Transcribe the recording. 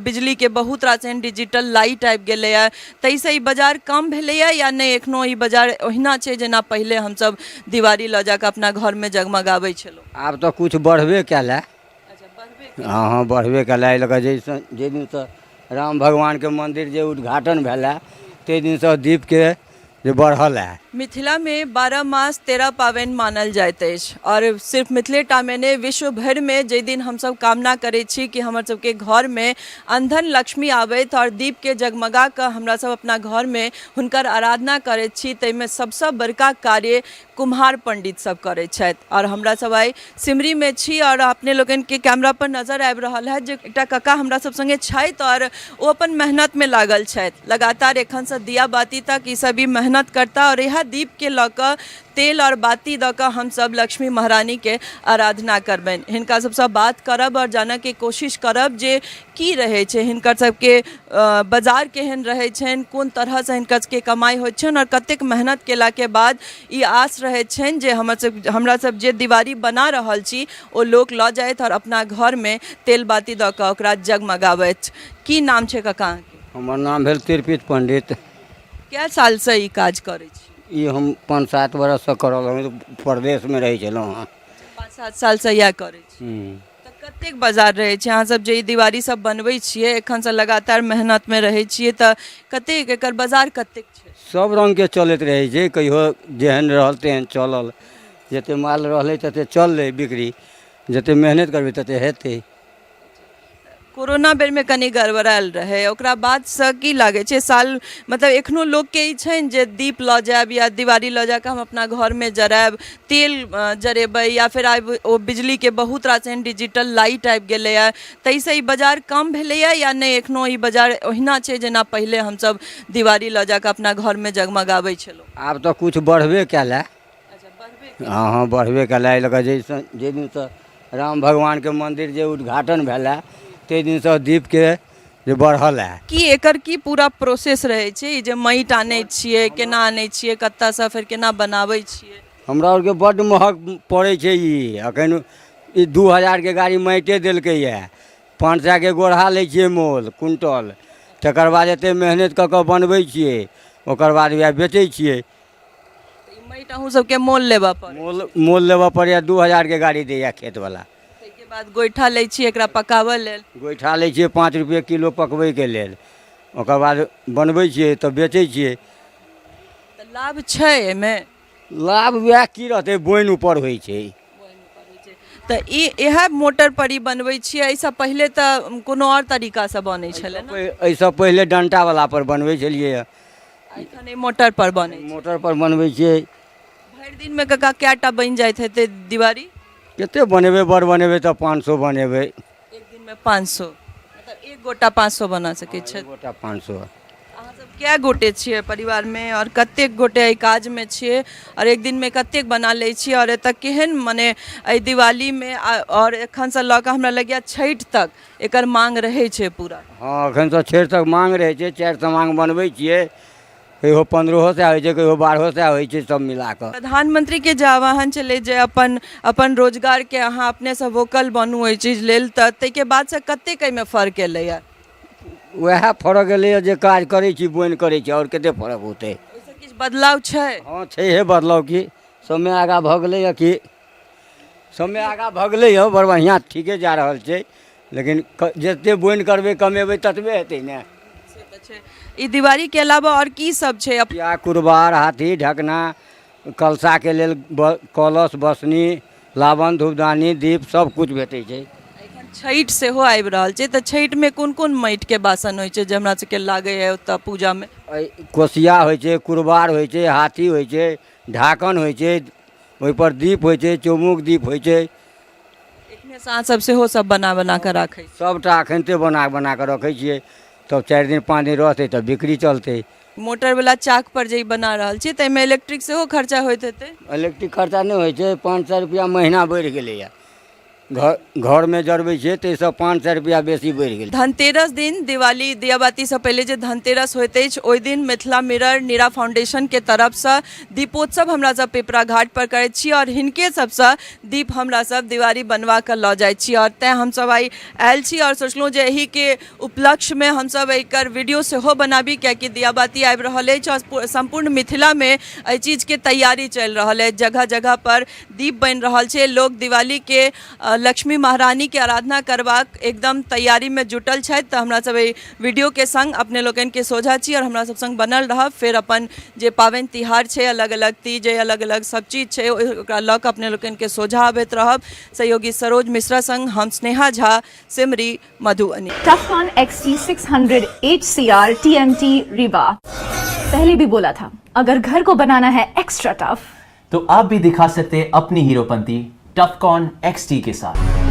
बिजली के बहुत रास एहन डिजिटल लाइट आबि गेलैए, ताहिसँ ई बाजार कम भेलैए या नहि एखनो ई बाजार ओहिना छै जेना पहिले हमसब दिवाली लऽ जाकऽ अपना घरमे जगमगाबै छलहुँ? आब तऽ किछु बढ़बे कयलए। अच्छा, बढ़बे हाँ हाँ बढ़बे कयलए। एहि लऽ कऽ जाहि दिनसँ राम भगवानके मन्दिर जे उद्घाटन भेलए ताहि दिनसँ दीपके जे बढ़ल है। मिथिला में 12 मास 13 पाबनि मानल जाइत अछि और सिर्फ मिथिलेटा में नहीं विश्व भर में जाहि दिन हमसब कामना करै छी कि हमर सबके घर में अंधन लक्ष्मी आबैत और दीप के जगमगा कऽ हमरा सब अपना घर में हुनकर आराधना करैत छी, ताहिमे सबसँ बड़का कार्य कुम्हार पंडित सब करैत छथि। और हमरा सब आइ सिमरी में छी और अपने लोगन के कैमरा पर नजर आबि रहल है जे एकटा कक्का हमरा सब संगे छथि और ओ अपन मेहनत में लागल छथि। लगातार एखन से दिया बाती तक ई सब भी मेहनत करता और यह दीप के लऽ कऽ तेल और बाती दऽ कऽ हम सब लक्ष्मी महारानी के आराधना करबनि। हिनका सबसँ बात करब और जानऽ के कोशिश करब जे की रहै छै हिनकर सबके बाजार केहन रहै छनि, कोन तरहसँ हिनकर सबके कमाई होइ छनि और कतेक मेहनत केला के बाद ई आस रहै छनि जे हमरा सब जे दिवाली बना रहल छी ओ लोक लऽ जाइत और अपना घर में तेल बाती दऽ कऽ ओकरा जगमगाबैत। की नाम छै कक्का अहाँके? हमर नाम भेल त्रिपित पंडित। कए सालसँ ई काज करै छी? ई हम 5-7 बरससँ करल हम परदेशमे रहै छलहुँ हँ। 5-7 सालसँ इएह करै छी। तऽ कतेक बाजार रहै छै? अहाँ सब जे ई दिवाली सब बनबै छियै एखनसँ लगातार मेहनतमे रहै छियै तऽ कतेक एकर बाजार कतेक छै? सब रङ्गके चलैत रहै छै, कहियो जेहन रहल तेहन चलल। जतेक माल रहलै ततेक चललै बिक्री, जतेक मेहनत करबै ततेक हेतै। कोरोना बेर में कनी गड़बड़ायल रहे, ओकरा बाद से की लागे छै साल मतलब एखनो लोग के ई छनि जे दीप लऽ जायब या दिवाली लऽ जाकऽ हम अपना घर में जरायब, तेल जरेबै या फिर आब ओ बिजली के बहुत रास एहन डिजिटल लाइट आबि गेलैए, ताहिसँ ई बाजार कम भेलैए या नहि एखनो ई बाजार ओहिना छै जेना पहिले हमसब दिवाली लऽ जाकऽ अपना घर में जगमगाबै छलहुँ? आब तऽ किछु बढ़बे कयलए। अच्छा, बढ़बे। हाँ हाँ बढ़बे कयलए। एहि लऽ कऽ जाहि दिनसँ राम भगवानके मन्दिर जे उद्घाटन भेलए ताहि दिनसँ दीपके जे बढ़ल है। की एकर की पूरा प्रोसेस रहै छै? ई जे माटि आनै छियै, केना आनै छियै, कतऽसँ फेर केना बनाबै छियै? हमरा आरके बड्ड महग पड़ै छै। ई एखन ई 2000 के गाड़ी माइटे देलकै यऽ। 500 के गोढ़ा लै छियै मोल कुंटल, तकर बाद एतेक मेहनत कऽ कऽ बनबै छियै, ओकर बाद वएह बेचै छियै। ई माटि अहूँ सबके मोल लेबऽ पड़ै? मोल लेबऽ पड़ैए। 2000 के गाड़ी दैए खेतवला। ताहिके बाद गोइठा लै छियै एकरा पकाबऽ लेल? गोइठा लै छियै 5 रुपये किलो पकबैके लेल, ओकर बाद बनबै छियै तऽ बेचै छियै। तऽ लाभ छै एहिमे? लाभ वएह की रहतै, बोनि ऊपर होइ छै। तऽ ई इएह मोटर पर ही बनबै छियै? एहिसँ पहिले तऽ कोनो आओर तरीकासँ बनै छलै ने? एहिसँ पहिले डंटावला पर बनबै छलियै। एखन ई मोटर पर बनै छै? मोटर पर बनबै छियै। भरि दिनमे कक्का कएटा बनि जाइत हेतै दिवाली? कतेक बनेबै? बड़ बनेबै तऽ 500 बनेबै। एक दिन में 500? मतलब एक गोटा 500 बना सकै छै? एक गोटा 500। अहाँ सब कए गोटे छियै परिवार में और कतेक गोटे एहि काज में छियै और एक दिन में कतेक बना लै छियै? और एतऽ केहन मने एहि दिवाली में और एखनसँ लऽ कऽ हमरा लगैए छठि तक एकर मांग रहै छै पूरा? हाँ एखनसँ छठि तक मांग रहै छै। 4 समांग बनबै छियै, कहियो 1500 से होइ छै, कहियो 1200 से होइ छै, सब मिला कऽ। प्रधानमंत्री के जे आह्वान छलै जे अपन रोजगार के अहाँ अपने से वोकल बनू एहि चीज लेल, तऽ ताहिके बाद से कतेक एहिमे फर्क एलैए? वएह फर्क एलैए जे काज करै छी, बोनि करै छी, और कतेक फर्क होतै? ओहिसँ किछु बदलाव छै? हाँ छैहे बदलाव। कि समय आगाँ भऽ गेलैए, कि समय आगाँ भऽ गेलैए, बड़ बढ़िआँ ठीके जा रहल छै। लेकिन जतेक बोनि करबै कमेबै ततबे हेतै ने। से तऽ छै। ई दिवाली के अलावा और की सब छै? या कुरबार, हाथी ढकना, कलशा के लेल कलश, बसनी, लावन, धूपदानी, दीप सब कुछ भेटै छै। एखन छठि सेहो आबि रहल छै, तऽ छठि में कोन कोन माटि के बासन होइ छै जे हमरा सबके लागैए ओतऽ पूजा में? कोसिया होइ छै, कुरबार होइ छै, हाथी होइ छै, ढाकन होइ छै, ओहिपर दीप होइ छै, चौमुख दीप होइ छै। एखने अहाँ सब सेहो सब बना बना कऽ राखै छी? सबटा एखनते बना बना कऽ रखै छियै, तब 4 दिन 5 दिन रहतै तऽ बिक्री चलतै। मोटर वाला चाक पर जे बना रहल छी ताहिमे इलेक्ट्रिक सेहो खर्चा होइत हेतै? इलेक्ट्रिक खर्चा नहि होइ छै। 500 रुपया महीना बढ़ि गेलैए। घर में जरबै छै ताहिसँ 500 रुपया बेसी बढ़ि गेल। धनतेरस दिन दिवाली दियाबाती से पहले जे धनतेरस होइत अछि ओहि दिन मिथिला मिरर नीरा फाउंडेशन के तरफ से दीपोत्सव हमरा सब पिपरा घाट पर करैत छी और हिनके सबसे दीप हमरा सब दिवाली बनवा के लऽ जाइ छी और तैं हम सब आई आयल छी और सोचलहुँ जे एही के उपलक्ष्य में हम सब एकर वीडियो सेहो बनाबी कियाकि दियाबाती आबि रहल अछि और संपूर्ण मिथिला में एहि चीज के तैयारी चलि रहल है। जगह जगह पर दीप बन रहल छै, लोग दिवाली के लक्ष्मी महारानी के आराधना करबाक एकदम तैयारी में जुटल छथि। तऽ हमरा सब एहि वीडियो के संग अपने लोगन के सोझा छी और हमरा सब संग बनल रहब। फिर अपन जे पावनि तिहार छै, अलग अलग तीज है, अलग अलग सब चीज छै, ओकरा लऽ कऽ अपने लोगन के सोझा आबैत रहब। सहयोगी सरोज मिश्रा संग हम Sneha Jha, Simri, Madhubani. टफकॉन XT 600 HCR TMT Rewa. पहले भी बोला था, अगर घर को बनाना है एक्स्ट्रा टफ तो आप भी दिखा सकते अपनी हीरोपंती टफकॉन XT के साथ।